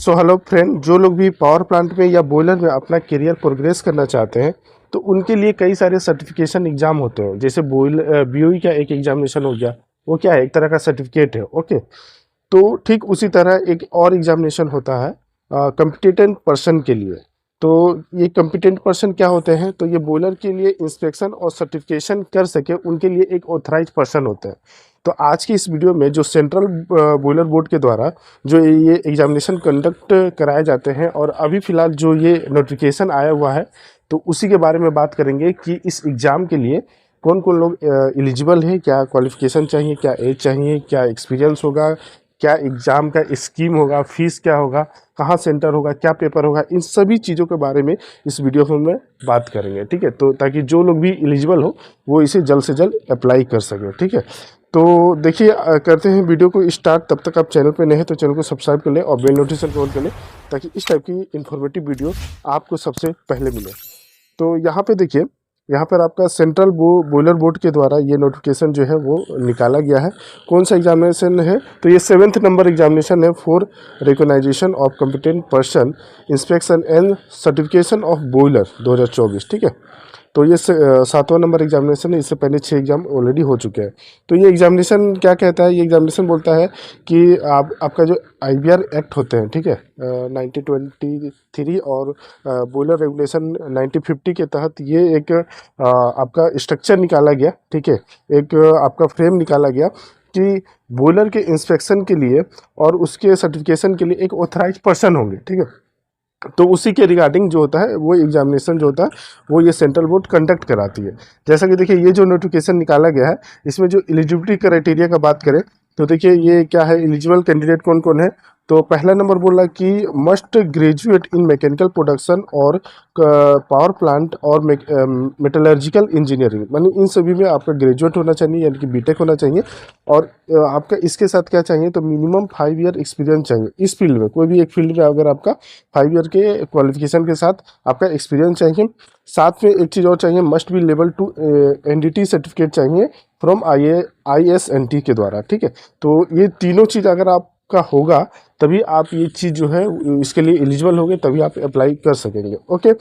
So hello friend, जो लोग भी पावर प्लांट में या बॉयलर में अपना करियर प्रोग्रेस करना चाहते हैं तो उनके लिए कई सारे सर्टिफिकेशन एग्जाम होते हैं। जैसे बीओई का एक एग्जामिनेशन हो गया, वो क्या है, एक तरह का सर्टिफिकेट है। ओके, तो ठीक उसी तरह एक और एग्जामिनेशन होता है कम्पिटेंट पर्सन के लिए। तो ये कम्पिटेंट पर्सन क्या होते हैं, तो ये बॉयलर के लिए इंस्पेक्शन और सर्टिफिकेशन कर सके उनके लिए एक ऑथराइज पर्सन होते हैं। तो आज की इस वीडियो में जो सेंट्रल बॉयलर बोर्ड के द्वारा जो ये एग्जामिनेशन कंडक्ट कराए जाते हैं और अभी फ़िलहाल जो ये नोटिफिकेशन आया हुआ है, तो उसी के बारे में बात करेंगे कि इस एग्ज़ाम के लिए कौन कौन लोग एलिजिबल है, क्या क्वालिफ़िकेशन चाहिए, क्या एज चाहिए, क्या एक्सपीरियंस होगा, क्या एग्ज़ाम का स्कीम होगा, फीस क्या होगा, कहाँ सेंटर होगा, क्या पेपर होगा, इन सभी चीज़ों के बारे में इस वीडियो में बात करेंगे। ठीक है, तो ताकि जो लोग भी एलिजिबल हो वो इसे जल्द से जल्द अप्लाई कर सकें। ठीक है, तो देखिए करते हैं वीडियो को स्टार्ट। तब तक आप चैनल पे नए हैं तो चैनल को सब्सक्राइब कर लें और बेल नोटिफिकेशन ऑन कर लें ताकि इस टाइप की इन्फॉर्मेटिव वीडियो आपको सबसे पहले मिले। तो यहाँ पे देखिए, यहाँ पर आपका सेंट्रल बॉयलर बोर्ड के द्वारा ये नोटिफिकेशन जो है वो निकाला गया है। कौन सा एग्जामिनेशन है, तो ये 7th नंबर एग्जामिनेशन है for recognisation of competent person inspection and certification of boiler 2024। ठीक है, तो ये 7वां नंबर एग्जामिनेशन है। इससे पहले 6 एग्जाम ऑलरेडी हो चुके हैं। तो ये एग्जामिनेशन क्या कहता है, ये एग्जामिनेशन बोलता है कि आपका जो आईबीआर एक्ट होते हैं, ठीक है, 1923 और बॉयलर रेगुलेशन 1950 के तहत ये एक आपका स्ट्रक्चर निकाला गया। ठीक है, एक आपका फ्रेम निकाला गया कि बॉयलर के इंस्पेक्शन के लिए और उसके सर्टिफिकेशन के लिए एक ऑथराइज पर्सन होंगे। ठीक है, तो उसी के रिगार्डिंग जो होता है वो एग्जामिनेशन जो होता है वो ये सेंट्रल बोर्ड कंडक्ट कराती है। जैसा कि देखिए, ये जो नोटिफिकेशन निकाला गया है इसमें जो एलिजिबिलिटी क्राइटेरिया का बात करें तो देखिए ये क्या है, एलिजिबल कैंडिडेट कौन कौन है। तो पहला नंबर बोला कि must graduate in mechanical production और पावर प्लांट और मेटलर्जिकल इंजीनियरिंग, मानी इन सभी में आपका ग्रेजुएट होना चाहिए, यानी कि बीटेक होना चाहिए। और आपका इसके साथ क्या चाहिए, तो मिनिमम 5 ईयर एक्सपीरियंस चाहिए इस फील्ड में। कोई भी एक फील्ड में अगर आपका 5 ईयर के क्वालिफिकेशन के साथ आपका एक्सपीरियंस चाहिए। साथ में एक चीज़ और चाहिए, must be level 2 NDT certificate चाहिए फ्रॉम ISNT के द्वारा। ठीक है, तो ये तीनों चीज़ अगर आपका होगा तभी आप ये चीज़ जो है इसके लिए एलिजिबल होंगे, तभी आप अप्लाई कर सकेंगे। ओके,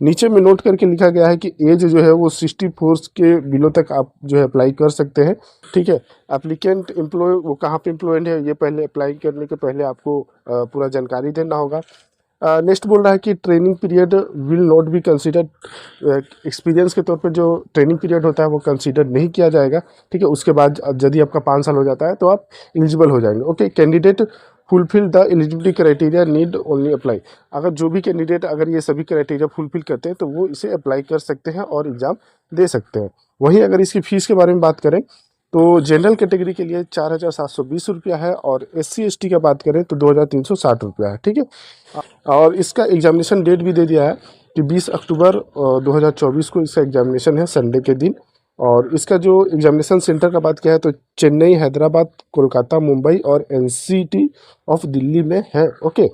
नीचे में नोट करके लिखा गया है कि एज जो है वो 64 के बिलो तक आप जो है अप्लाई कर सकते हैं। ठीक है, एप्लीकेंट एम्प्लॉय वो कहाँ पे एम्प्लॉयड है ये पहले अप्लाई करने के पहले आपको पूरा जानकारी देना होगा। नेक्स्ट बोल रहा है कि training period will not be considered, experience के तौर पे जो ट्रेनिंग पीरियड होता है वो कंसीडर नहीं किया जाएगा। ठीक है, उसके बाद यदि आपका 5 साल हो जाता है तो आप एलिजिबल हो जाएंगे। Okay, candidate fulfil the eligibility criteria need only apply, अगर जो भी कैंडिडेट अगर ये सभी क्राइटेरिया फुलफिल करते हैं तो वो इसे अप्लाई कर सकते हैं और एग्ज़ाम दे सकते हैं। वहीं अगर इसकी फ़ीस के बारे में बात करें तो जनरल कैटेगरी के लिए 4,720 रुपया है और SC ST का बात करें तो 2,360 रुपया है। ठीक है, और इसका एग्जामिनेशन डेट भी दे दिया है कि 20 अक्टूबर 2024 को इसका एग्जामिनेशन है, संडे के दिन। और इसका जो एग्जामिनेशन सेंटर का बात किया है तो चेन्नई, हैदराबाद, कोलकाता, मुंबई और NCT ऑफ दिल्ली में है। ओके,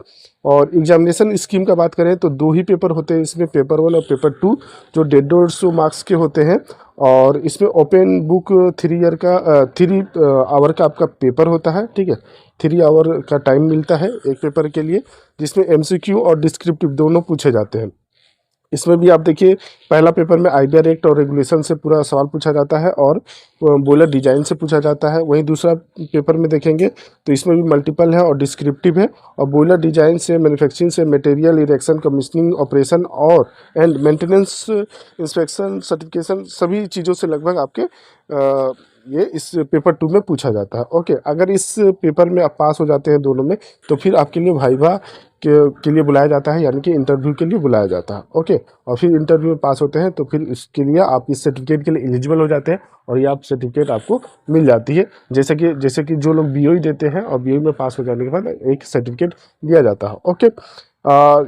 और एग्जामिनेशन स्कीम का बात करें तो 2 ही पेपर होते हैं इसमें, पेपर 1 और पेपर 2, जो 150 मार्क्स के होते हैं। और इसमें ओपन बुक 3 आवर का आपका पेपर होता है। ठीक है, 3 आवर का टाइम मिलता है एक पेपर के लिए, जिसमें MCQ और डिस्क्रिप्टिव दोनों पूछे जाते हैं। इसमें भी आप देखिए, पहला पेपर में आईबीआर एक्ट और रेगुलेशन से पूरा सवाल पूछा जाता है और बॉयलर डिजाइन से पूछा जाता है। वहीं दूसरा पेपर में देखेंगे तो इसमें भी मल्टीपल है और डिस्क्रिप्टिव है, और बॉयलर डिजाइन से, मैन्युफैक्चरिंग से, मटेरियल इरेक्शन, कमीशनिंग, ऑपरेशन और एंड मेंटेनेंस, इंस्पेक्शन, सर्टिफिकेशन, सभी चीज़ों से लगभग आपके ये इस पेपर 2 में पूछा जाता है। ओके, अगर इस पेपर में आप पास हो जाते हैं दोनों में तो फिर आपके लिए वाइवा के लिए बुलाया जाता है, यानी कि इंटरव्यू के लिए बुलाया जाता है। ओके, और फिर इंटरव्यू में पास होते हैं तो फिर इसके लिए आप इस सर्टिफिकेट के लिए एलिजिबल हो जाते हैं और ये आप सर्टिफिकेट आपको मिल जाती है। जैसे कि जो लोग BOE देते हैं और BOE में पास हो जाने के बाद एक सर्टिफिकेट दिया जाता है। ओके,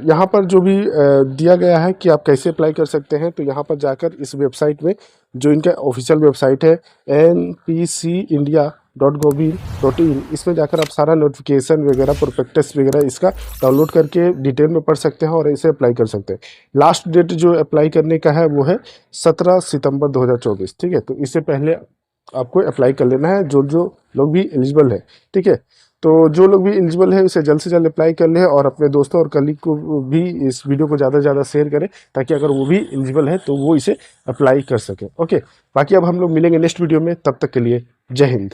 यहाँ पर जो भी दिया गया है कि आप कैसे अप्लाई कर सकते हैं, तो यहाँ पर जाकर इस वेबसाइट में, जो इनका ऑफिशियल वेबसाइट है npcindia.gov.in, इसमें जाकर आप सारा नोटिफिकेशन वगैरह, प्रोस्पेक्टस वगैरह इसका डाउनलोड करके डिटेल में पढ़ सकते हैं और इसे अप्लाई कर सकते हैं। लास्ट डेट जो अप्लाई करने का है वो है 17 सितंबर 2024। ठीक है, तो इससे पहले आपको अप्लाई कर लेना है जो जो लोग भी एलिजिबल है। ठीक है, तो जो लोग भी एलिजिबल है उसे जल्द से जल्द अप्लाई कर ले और अपने दोस्तों और कलीग को भी इस वीडियो को ज़्यादा से ज़्यादा शेयर करें, ताकि अगर वो भी एलिजिबल है तो वो इसे अप्लाई कर सके। ओके, बाकी अब हम लोग मिलेंगे नेक्स्ट वीडियो में, तब तक के लिए जय हिंद।